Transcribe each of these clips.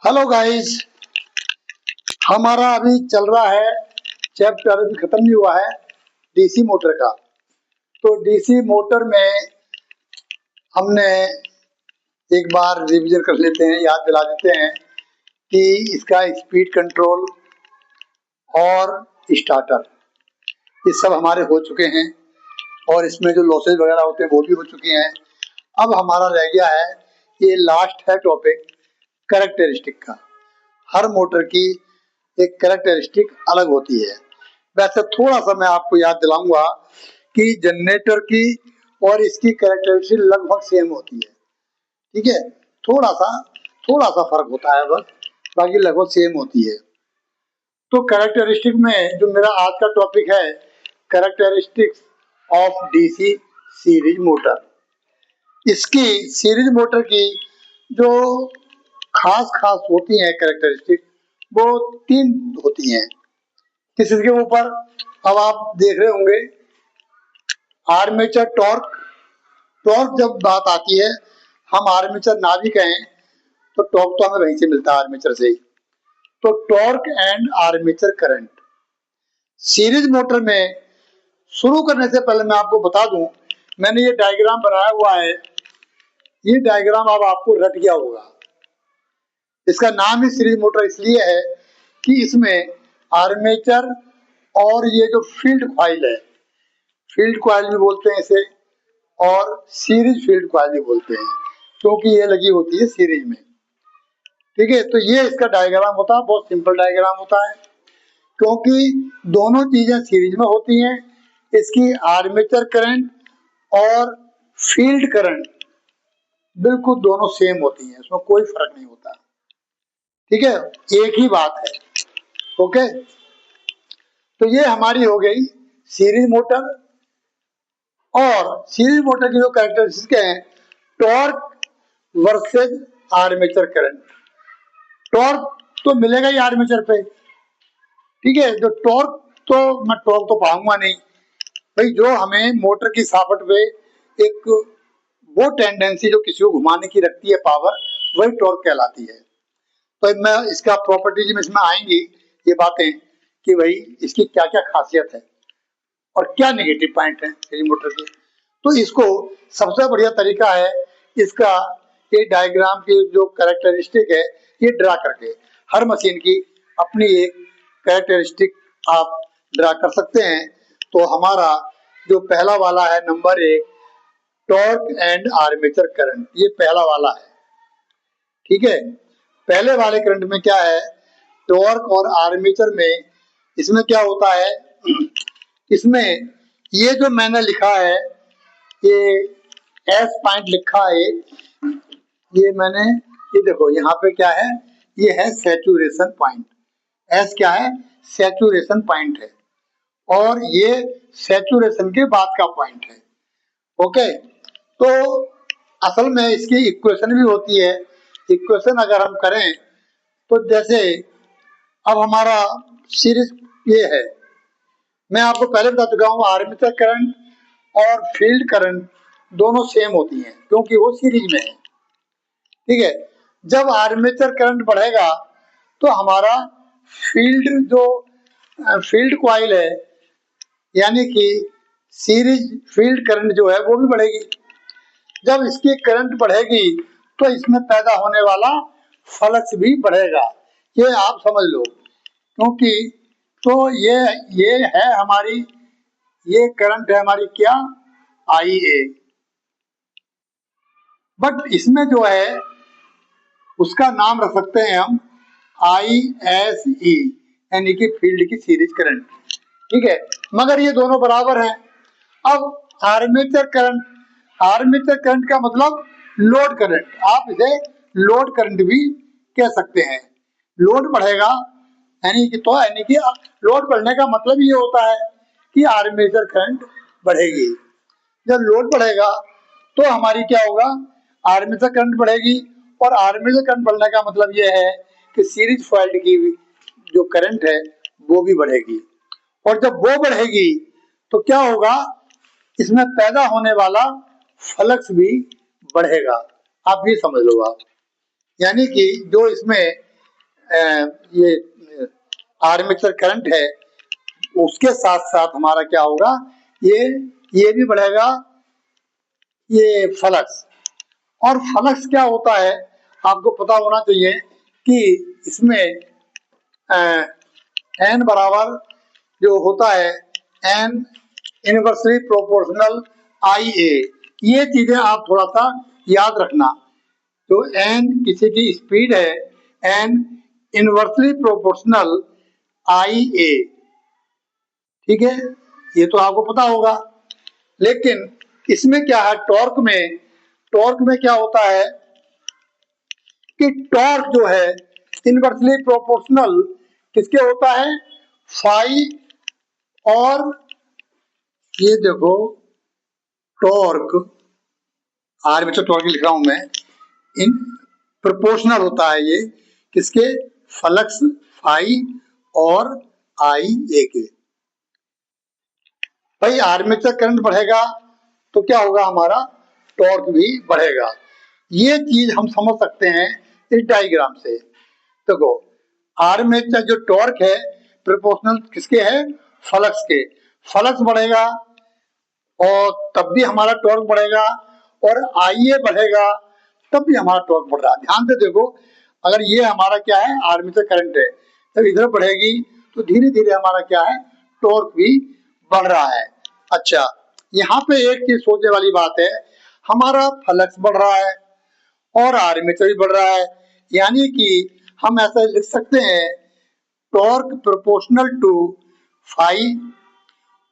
Hello guys, हमारा अभी चल रहा है चैप्टर, अभी खत्म नहीं हुआ है डीसी मोटर का। तो डीसी मोटर में हमने एक बार रिवीजन कर लेते हैं, याद दिला देते हैं कि इसका स्पीड कंट्रोल और स्टार्टर ये सब हमारे हो चुके हैं और इसमें जो लॉसेज वगैरह होते हैं वो भी हो चुके हैं। अब हमारा रह गया है, ये लास्ट है टॉपिक कैरेक्टरिस्टिक का। हर मोटर की एक कैरेक्टरिस्टिक अलग होती है। वैसे थोड़ा सा मैं आपको याद दिलाऊंगा कि जनरेटर की और इसकी कैरेक्टरिस्टिक लगभग सेम होती है। ठीक है, थोड़ा सा फर्क होता है बस, बाकी लगभग सेम होती है। तो कैरेक्टरिस्टिक में जो मेरा आज का टॉपिक है, characteristics of DC series motor. इसकी सीरीज मोटर की जो खास होती है कैरेक्टरिस्टिक, वो 3 होती हैं। किसके ऊपर अब आप देख रहे होंगे, आर्मेचर टॉर्क। टॉर्क जब बात आती है, हम आर्मेचर ना भी कहें तो टॉर्क तो हमें वहीं से मिलता है, आर्मेचर से ही। तो torque and armature current. Series motor में शुरू करने से पहले मैं आपको बता दूं, मैंने ये डायग्राम बनाया हुआ है। ये डायग्राम अब आपको रट गया होगा। इसका नाम ही सीरीज मोटर इसलिए है कि इसमें आर्मेचर और ये जो फील्ड कॉइल है, फील्ड कॉइल भी बोलते हैं इसे और सीरीज फील्ड कॉइल भी बोलते हैं, क्योंकि ये लगी होती है सीरीज में। ठीक है, तो ये इसका डायग्राम होता है, बहुत सिंपल डायग्राम होता है, क्योंकि दोनों चीजें सीरीज में होती हैं। इसकी आर्मेचर करंट और फील्ड करंट बिल्कुल दोनों सेम होती हैं, इसमें कोई फर्क नहीं होता। ठीक है, एक ही बात है। ओके, तो ये हमारी हो गई सीरीज मोटर। और सीरीज मोटर की जो कैरेक्टरिस्टिक है, torque versus armature current. Torque तो मिलेगा ही आर्मेचर पे। ठीक है, जो टॉर्क, तो मैं टॉर्क तो पाऊंगा नहीं भाई। जो हमें मोटर की सापट पे एक वो टेंडेंसी जो किसी को घुमाने की रखती है पावर, वही टॉर्क कहलाती है। तो मैं इसका प्रॉपर्टीज में इसमें आएंगी ये बातें कि भाई इसकी क्या क्या खासियत है और क्या नेगेटिव पॉइंट है सीरीज मोटर के। तो इसको सबसे बढ़िया तरीका है इसका, ये डायग्राम की जो कैरेक्टरिस्टिक है ये ड्रा करके। हर मशीन की अपनी एक कैरेक्टरिस्टिक आप ड्रा कर सकते हैं। तो हमारा जो पहला वाला है, number 1, torque and armature current, ये पहला वाला है। ठीक है, पहले वाले करंट में क्या है, टॉर्क और आर्मेचर में इसमें क्या होता है, इसमें ये जो मैंने लिखा है, ये एस पॉइंट लिखा है, ये मैंने, ये देखो यहाँ पे क्या है, ये है सैचुरेशन पॉइंट। एस क्या है, सैचुरेशन पॉइंट है, और ये सैचुरेशन के बाद का पॉइंट है। ओके, तो असल में इसकी इक्वेशन भी होती है। इक्वेशन अगर हम करें तो जैसे अब हमारा सीरीज ये है, मैं आपको पहले बता चुका हूँ, आर्मेचर करंट और फील्ड करंट दोनों सेम होती हैं क्योंकि वो सीरीज में है। ठीक है, जब आर्मेचर करंट बढ़ेगा तो हमारा फील्ड जो फील्ड कॉइल है, यानी कि सीरीज फील्ड करंट जो है वो भी बढ़ेगी। जब इसकी करंट बढ़ेगी तो इसमें पैदा होने वाला फ्लक्स भी बढ़ेगा, ये आप समझ लो। क्योंकि तो ये है हमारी, ये करंट है हमारी क्या, IA। बट इसमें जो है उसका नाम रख सकते हैं हम ISE, यानी कि फील्ड की सीरीज करंट। ठीक है, मगर ये दोनों बराबर हैं। अब आर्मेचर करंट, आर्मेचर करंट का मतलब लोड करंट, आप इसे लोड करंट भी कह सकते हैं। लोड बढ़ेगा यानी कि, तो यानी कि लोड बढ़ने का मतलब ये होता है कि आर्मेचर करंट बढ़ेगी। जब लोड बढ़ेगा तो हमारी क्या होगा, आर्मेचर करंट बढ़ेगी, और आर्मेचर करंट बढ़ने का मतलब ये है कि सीरीज कॉइल की जो करंट है वो भी बढ़ेगी। और जब वो बढ़ेगी तो क्या होगा, इसमें पैदा होने वाला फ्लक्स भी बढ़ेगा। आप ये समझ लो आप, यानी कि जो इसमें ये आर्मेचर करंट है, उसके साथ साथ हमारा क्या होगा, ये भी बढ़ेगा, ये फ्लक्स। और फ्लक्स क्या होता है आपको पता होना चाहिए कि इसमें एन बराबर जो होता है, एन इनवर्सली प्रोपोर्शनल आई ए, ये चीजें आप थोड़ा सा याद रखना। तो एन किसी की स्पीड है, एन इनवर्सली प्रोपोर्शनल आई ए, ठीक है, ये तो आपको पता होगा। लेकिन इसमें क्या है, टॉर्क में क्या होता है कि टॉर्क जो है इनवर्सली प्रोपोर्शनल किसके होता है, फाई, और ये देखो टॉर्क, आर्मेचर टॉर्क लिख रहा हूं मैं, इन प्रोपोर्शनल होता है ये किसके, फ्लक्स फाई और आई ए के। भाई आर्मेचर करंट बढ़ेगा तो क्या होगा, हमारा टॉर्क भी बढ़ेगा। ये चीज हम समझ सकते हैं इस डायग्राम से। देखो आर्मेचर जो टॉर्क है प्रोपोर्शनल किसके है, फ्लक्स के, फ्लक्स बढ़ेगा और तब भी हमारा टॉर्क बढ़ेगा, और आईए बढ़ेगा तब भी हमारा टॉर्क बढ़ रहा है। ध्यान से देखो, अगर ये हमारा क्या है, आर्मेचर करंट है, जब इधर बढ़ेगी तो धीरे धीरे हमारा क्या है, टॉर्क भी बढ़ रहा है। अच्छा, यहाँ पे एक चीज सोचने वाली बात है, हमारा फ्लक्स बढ़ रहा है और आर्मेचर भी बढ़ रहा है, यानी कि हम ऐसा लिख सकते हैं, टॉर्क प्रोपोर्शनल टू फाई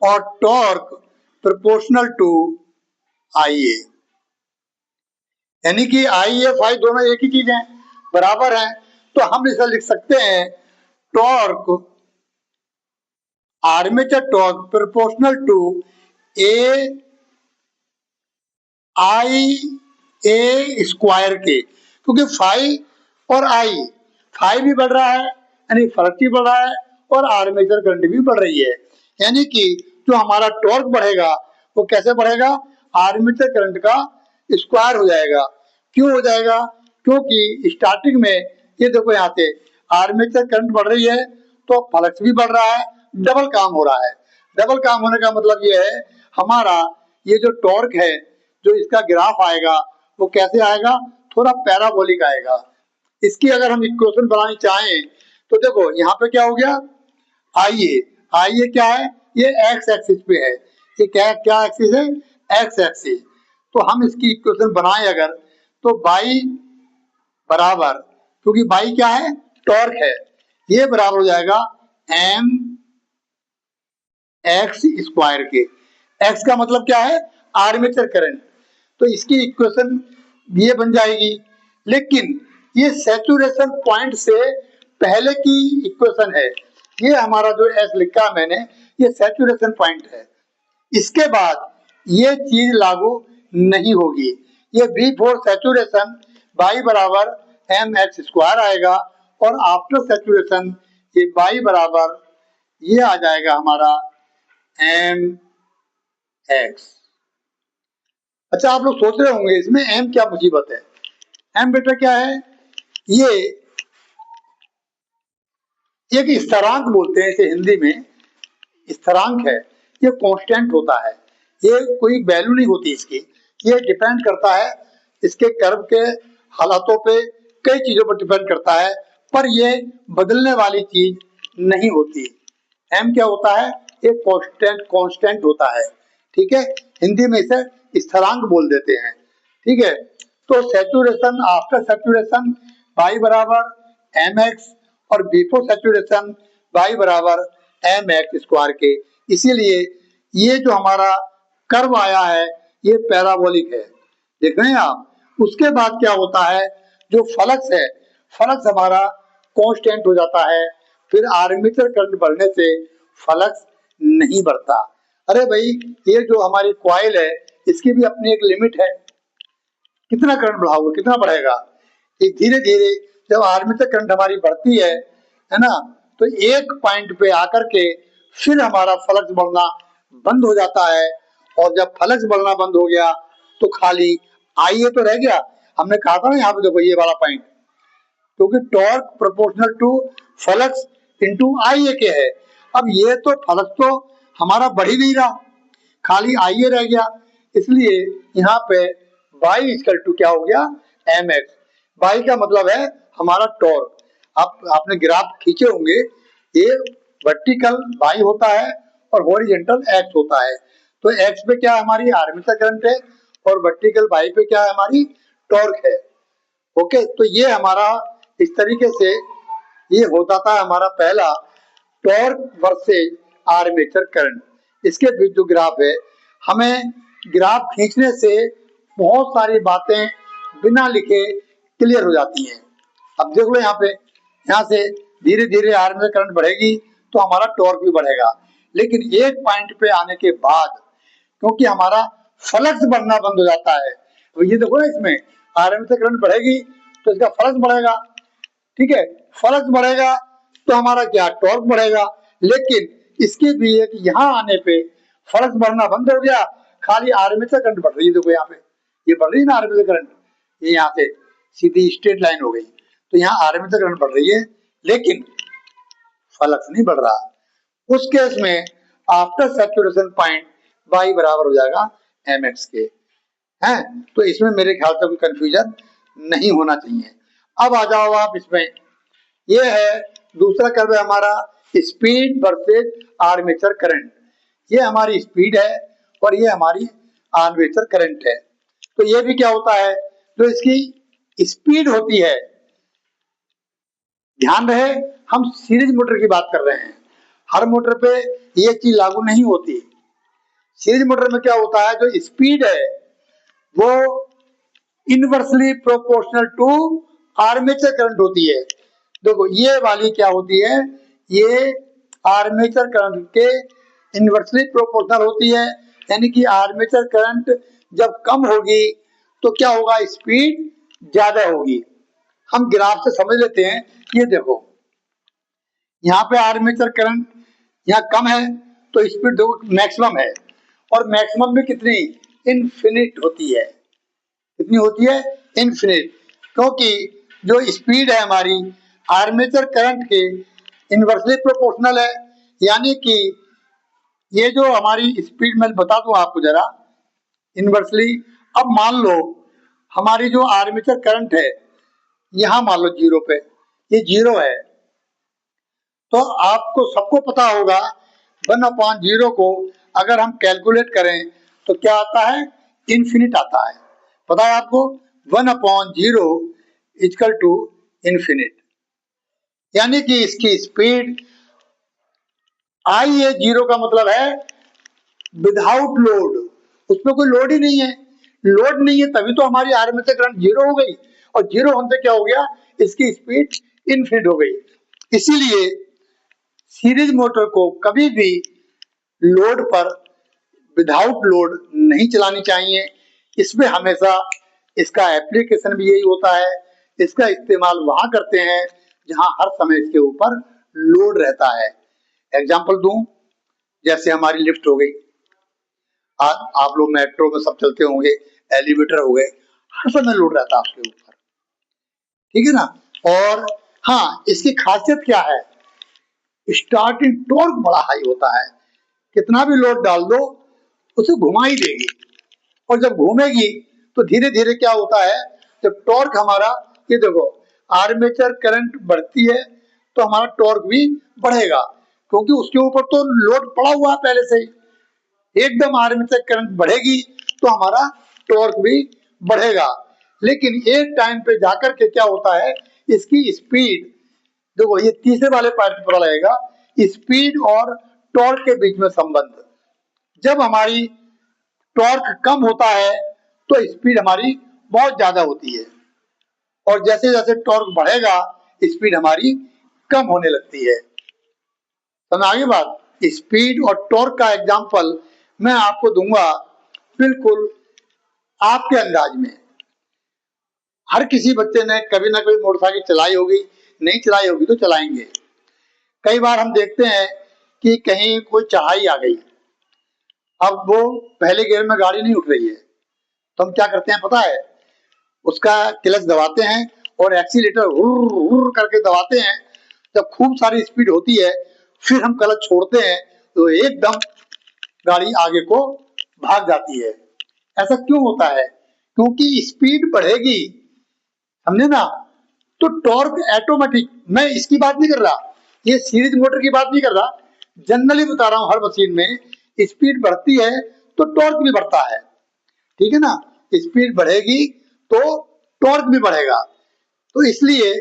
और टॉर्क प्रोपोर्शनल टू आई ए, यानी कि आई ए फाई दोनों एक ही चीज है, बराबर है। तो हम इसे लिख सकते हैं, torque armature torque proportional to A I A square के, क्योंकि फाई और आई, फाई भी बढ़ रहा है यानी फ्लक्स भी बढ़ रहा है और आर्मेचर करंट भी बढ़ रही है, यानी कि जो हमारा टॉर्क बढ़ेगा वो कैसे बढ़ेगा, आर्मेचर करंट का स्क्वायर हो जाएगा। क्यों हो जाएगा, क्योंकि स्टार्टिंग में ये देखो यहाँ से आर्मेचर करंट बढ़ रही है तो फ्लक्स भी बढ़ रहा है, डबल काम हो रहा है। डबल काम होने का मतलब ये है, हमारा ये जो टॉर्क है, जो इसका ग्राफ आएगा वो कैसे आएगा, थोड़ा पैराबोलिक आएगा। इसकी अगर हम इक्वेशन बनानी चाहें तो देखो यहाँ पे क्या हो गया, आइए, आइए क्या है, ये एक्स एक्सिस पे है, ये क्या क्या एक्सिस है, एक्स एक्सिस। तो हम इसकी इक्वेशन बनाएं अगर, तो बाई बराबर, क्योंकि बाई क्या है, टॉर्क है, ये बराबर हो जाएगा एम एक्स स्क्वायर के। एक्स का मतलब क्या है, आर्मेचर करंट, तो इसकी इक्वेशन ये बन जाएगी। लेकिन ये सैचुरेशन पॉइंट से पहले की इक्वेशन है, ये हमारा जो एस लिखा है मैंने, ये सैचुरेशन पॉइंट है। इसके बाद ये चीज लागू नहीं होगी, ये बी फोर सैचुरेशन बाई बराबर एम एक्स स्क्वायर आएगा, और आफ्टर सैचुरेशन ये बाई बराबर ये आ जाएगा हमारा एम एक्स। अच्छा, आप लोग सोच रहे होंगे इसमें एम क्या मुसीबत है, एम बेटा क्या है, ये एक स्थिरांक बोलते हैं इसे हिंदी में, स्थिरांक है, ये कांस्टेंट होता है, ये कोई वैल्यू नहीं होती इसकी, ये डिपेंड करता है इसके कर्व के हालातों पे, कई चीजों पर डिपेंड करता है, पर ये बदलने वाली चीज नहीं होती। एम क्या होता है, एक कांस्टेंट कांस्टेंट होता है, ठीक है, हिंदी में इसे स्थिरांक बोल देते हैं, ठीक है। तो सैचुरेशन आफ्टर सैचुरेशन बाई बराबर एम एक्स, और बिफोर सैचुरेशन बाई बराबर एम एक्स स्क्वायर के, इसीलिए ये जो हमारा कर्व आया है ये पैराबोलिक है, देख रहे हैं आप। उसके बाद क्या होता है, जो फ्लक्स है, फ्लक्स हमारा कांस्टेंट हो जाता है, फिर आर्मेचर करंट बढ़ने से फ्लक्स नहीं बढ़ता। अरे भाई, ये जो हमारी कॉइल है इसकी भी अपनी एक लिमिट है, कितना करंट बढ़ाओगे, कितना बढ़ेगा, एक धीरे धीरे जब आर्मेचर करंट हमारी बढ़ती है ना, तो एक पॉइंट पे आकर के फिर हमारा फ्लक्स बढ़ना बंद हो जाता है, और जब फ्लक्स बढ़ना बंद हो गया तो खाली आईए तो रह गया। हमने कहा था ना यहाँ पे देखो ये वाला पॉइंट, क्योंकि torque proportional to flux into I A K है। अब ये तो फ्लक्स तो हमारा बढ़ ही नहीं रहा, खाली आई ए रह गया, इसलिए यहाँ पे बाई इक्वल टू क्या हो गया, एम एक्स। बाई का मतलब है हमारा टॉर्क। आप आपने ग्राफ खींचे होंगे, ये वर्टिकल बाई होता है और हॉरिजॉन्टल एक्स होता है। तो एक्स पे क्या हमारी आर्मेचर करंट है और वर्टिकल बाई पे क्या है हमारी टॉर्क है। ओके, तो ये हमारा इस तरीके से ये होता था हमारा पहला टॉर्क वर्सेस आर्मेचर करंट। इसके बीच जो ग्राफ है, हमें ग्राफ खींचने से बहुत सारी बातें बिना लिखे क्लियर हो जाती हैं। अब देख लो यहाँ पे, यहाँ से धीरे धीरे आर्मेचर करंट बढ़ेगी तो हमारा टॉर्क भी बढ़ेगा, लेकिन एक पॉइंट पे आने के बाद क्योंकि हमारा फ्लक्स बढ़ना बंद हो जाता है, तो ये देखो ना, इसमें आर्मेचर करंट बढ़ेगी तो इसका फ्लक्स बढ़ेगा, ठीक है, फ्लक्स बढ़ेगा तो हमारा क्या टॉर्क बढ़ेगा। लेकिन इसके भी एक यहाँ आने पे फ्लक्स बढ़ना बंद हो गया, खाली आर्मेचर करंट बढ़ रही है। देखो यहाँ पे ये बढ़ रही है ना आर्मेचर करंट, ये यहाँ से सीधी स्ट्रेट लाइन हो गई, तो यहाँ आर्मेचर करंट बढ़ रही है लेकिन फ्लक्स नहीं बढ़ रहा। उस केस में आफ्टर सैचुरेशन पॉइंट y बराबर हो जाएगा mx के, हैं। तो इसमें मेरे ख्याल से कोई कंफ्यूजन नहीं होना चाहिए। अब आ जाओ आप इसमें, ये है दूसरा कर्व है हमारा स्पीड वर्सेस आर्मेचर करंट। ये हमारी स्पीड है और ये हमारी आर्मेचर करंट है। तो ये भी क्या होता है, जो इसकी स्पीड होती है, ध्यान रहे हम सीरीज मोटर की बात कर रहे हैं, हर मोटर पे ये चीज लागू नहीं होती। सीरीज मोटर में क्या होता है, जो स्पीड है वो inversely proportional to armature current होती है। देखो ये वाली क्या होती है, ये आर्मेचर करंट के इनवर्सली प्रोपोर्शनल होती है, यानी कि आर्मेचर करंट जब कम होगी तो क्या होगा, स्पीड ज्यादा होगी। हम ग्राफ से समझ लेते हैं, ये देखो यहाँ पे आर्मेचर करंट यहाँ कम है तो स्पीड देखो मैक्सिमम है, और मैक्सिमम में कितनी, इनफिनिट होती है। कितनी होती है, इनफिनिट, क्योंकि जो स्पीड है हमारी आर्मेचर करंट के इनवर्सली प्रोपोर्शनल है। यानी कि ये जो हमारी स्पीड, मैं बता दूं आपको जरा इनवर्सली। अब मान लो हमारी जो आर्मेचर करंट है यहां मान लो जीरो पे, ये जीरो है, तो आपको सबको पता होगा 1/0 को अगर हम कैलकुलेट करें तो क्या आता है, इनफिनिट आता है। पता है आपको 1/0 इक्वल टू इनफिनिट, यानी कि इसकी स्पीड आई है, जीरो का मतलब है विदाउट लोड, उसमें कोई लोड ही नहीं है। लोड नहीं है तभी तो हमारी आर्मेचर करंट जीरो हो गई, और जीरो होने से क्या हो गया, इसकी स्पीड इनफिनिट हो गई। इसीलिए सीरीज मोटर को कभी भी लोड पर विदाउट लोड नहीं चलानी चाहिए। इसमें हमेशा इसका एप्लीकेशन भी यही होता है, इसका इस्तेमाल वहां करते हैं जहां हर समय इसके ऊपर लोड रहता है। एग्जाम्पल दूं, जैसे हमारी लिफ्ट हो गई, आज आप लोग मेट्रो में सब चलते होंगे, एलिवेटर हो गए, हर समय लोड रहता है उसके ऊपर, ठीक है ना। और हाँ, इसकी खासियत क्या है, स्टार्टिंग टॉर्क बड़ा हाई होता है, कितना भी लोड डाल दो उसे घुमा ही देगी, और जब घूमेगी तो धीरे धीरे क्या होता है, जब टॉर्क हमारा, ये देखो आर्मेचर करंट बढ़ती है तो हमारा टॉर्क भी बढ़ेगा, क्योंकि उसके ऊपर तो लोड पड़ा हुआ है पहले से ही। एकदम आर्मेचर करंट बढ़ेगी तो हमारा टॉर्क भी बढ़ेगा। लेकिन एक टाइम पे जाकर के क्या होता है, इसकी स्पीड देखो, ये तीसरे वाले पार्ट में पता लगेगा, स्पीड और टॉर्क के बीच में संबंध। जब हमारी टॉर्क कम होता है तो स्पीड हमारी बहुत ज्यादा होती है, और जैसे जैसे टॉर्क बढ़ेगा स्पीड हमारी कम होने लगती है। समझ आ गई बात। स्पीड और टॉर्क का एग्जांपल मैं आपको दूंगा बिल्कुल आपके अंदाज में। हर किसी बच्चे ने कभी ना कभी मोटरसाइकिल चलाई होगी, नहीं चलाई होगी तो चलाएंगे। कई बार हम देखते हैं कि कहीं कोई चढ़ाई आ गई, अब वो पहले गियर में गाड़ी नहीं उठ रही है, तो हम क्या करते हैं पता है, उसका क्लच दबाते हैं और एक्सीलेटर हुर हुर करके दबाते हैं, जब खूब सारी स्पीड होती है फिर हम क्लच छोड़ते हैं तो एकदम गाड़ी आगे को भाग जाती है। ऐसा क्यों होता है? क्योंकि स्पीड बढ़ेगी, समझे ना, तो टॉर्क ऑटोमेटिक, मैं इसकी बात नहीं कर रहा, ये सीरीज मोटर की बात नहीं कर रहा, जनरली बता रहा हूं, हर मशीन में स्पीड बढ़ती है तो टॉर्क भी बढ़ता है, ठीक है ना। स्पीड बढ़ेगी तो टॉर्क भी बढ़ेगा, तो इसलिए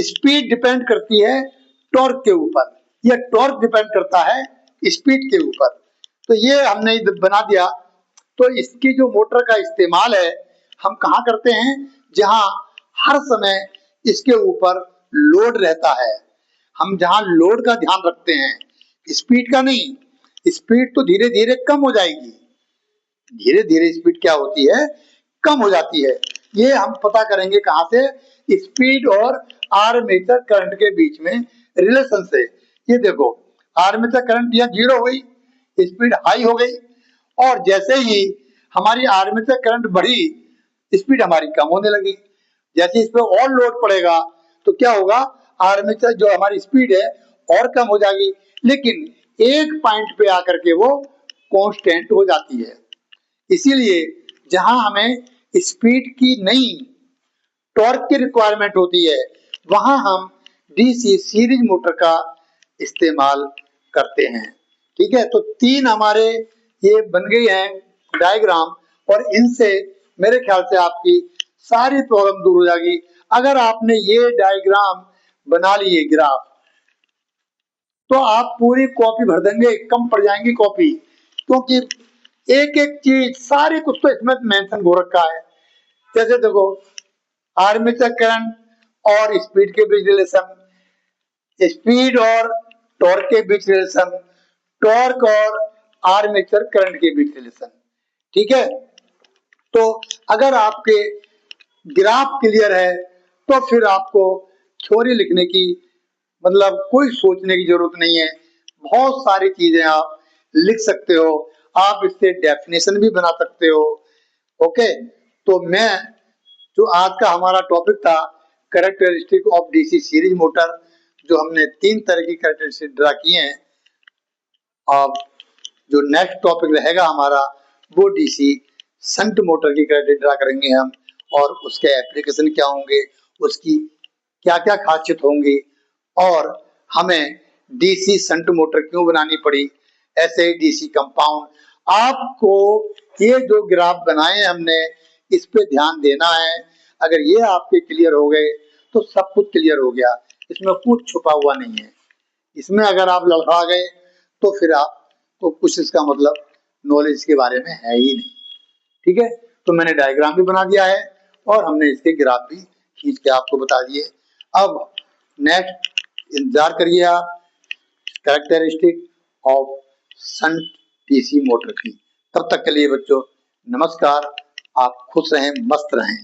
स्पीड डिपेंड करती है टॉर्क के ऊपर, या टॉर्क डिपेंड करता है स्पीड के ऊपर। तो ये हमने बना दिया। तो इसकी जो मोटर का इस्तेमाल है हम कहाँ करते हैं? जहां हर समय इसके ऊपर लोड रहता है, हम जहां लोड का ध्यान रखते हैं, स्पीड का नहीं। स्पीड तो धीरे धीरे कम हो जाएगी, धीरे धीरे स्पीड क्या होती है, कम हो जाती है। ये हम पता करेंगे कहां से? स्पीड और आर्मेचर करंट के बीच में रिलेशन से। ये देखो, आर्मेचर करंट यह जीरो हुई, स्पीड हाई हो गई, और जैसे ही हमारी आर्मेचर करंट बढ़ी स्पीड हमारी कम होने लगी। जैसे इस पे और लोड पड़ेगा तो क्या होगा, आर्मेचर जो हमारी स्पीड है और कम हो जाएगी, लेकिन एक पॉइंट पे आकर के वो कांस्टेंट हो जाती है। इसीलिए जहां हमें स्पीड की नहीं, टॉर्क की रिक्वायरमेंट होती है, वहां हम डीसी सीरीज मोटर का इस्तेमाल करते हैं। ठीक है, तो तीन हमारे ये बन गई हैं डायग्राम, और इनसे मेरे ख्याल से आपकी सारी प्रॉब्लम दूर हो जाएगी। अगर आपने ये डायग्राम बना लिए, ग्राफ, तो आप पूरी कॉपी भर देंगे, कम पड़ जाएंगी कॉपी, क्योंकि एक एक चीज सारी कुछ तो इसमें मेंशन हो रखा है। जैसे देखो, आर्मेचर करंट और स्पीड के बीच रिलेशन, स्पीड और टॉर्क के बीच रिलेशन, टॉर्क और आर्मेचर करंट के बीच रिलेशन। ठीक है, तो अगर आपके ग्राफ क्लियर है तो फिर आपको थ्योरी लिखने की मतलब कोई सोचने की जरूरत नहीं है, बहुत सारी चीजें आप लिख सकते हो, आप इससे डेफिनेशन भी बना सकते हो। ओके, तो मैं जो आज का हमारा टॉपिक था characteristic of DC series motor, जो हमने तीन तरह की कैरेक्टरिस्टिक ड्रा किए हैं। अब जो नेक्स्ट टॉपिक रहेगा हमारा वो डीसी शंट मोटर की कैरेक्टरिस्टिक ड्रा करेंगे हम, और उसके एप्लीकेशन क्या होंगे, उसकी क्या क्या खासियत होंगी, और हमें डीसी शंट मोटर क्यों बनानी पड़ी, ऐसे ही डीसी कंपाउंड। आपको ये जो ग्राफ बनाए हमने इस पे ध्यान देना है। अगर ये आपके क्लियर हो गए तो सब कुछ क्लियर हो गया, इसमें कुछ छुपा हुआ नहीं है। इसमें अगर आप लड़खड़ा गए तो फिर आपको कुछ इसका मतलब नॉलेज के बारे में है ही नहीं। ठीक है, तो मैंने डायग्राम भी बना दिया है और हमने इसके ग्राफ भी खींच के आपको बता दिए। अब नेक्स्ट इंतजार करिए आप characteristic of shunt DC motor की। तब तक के लिए बच्चों नमस्कार, आप खुश रहें, मस्त रहें।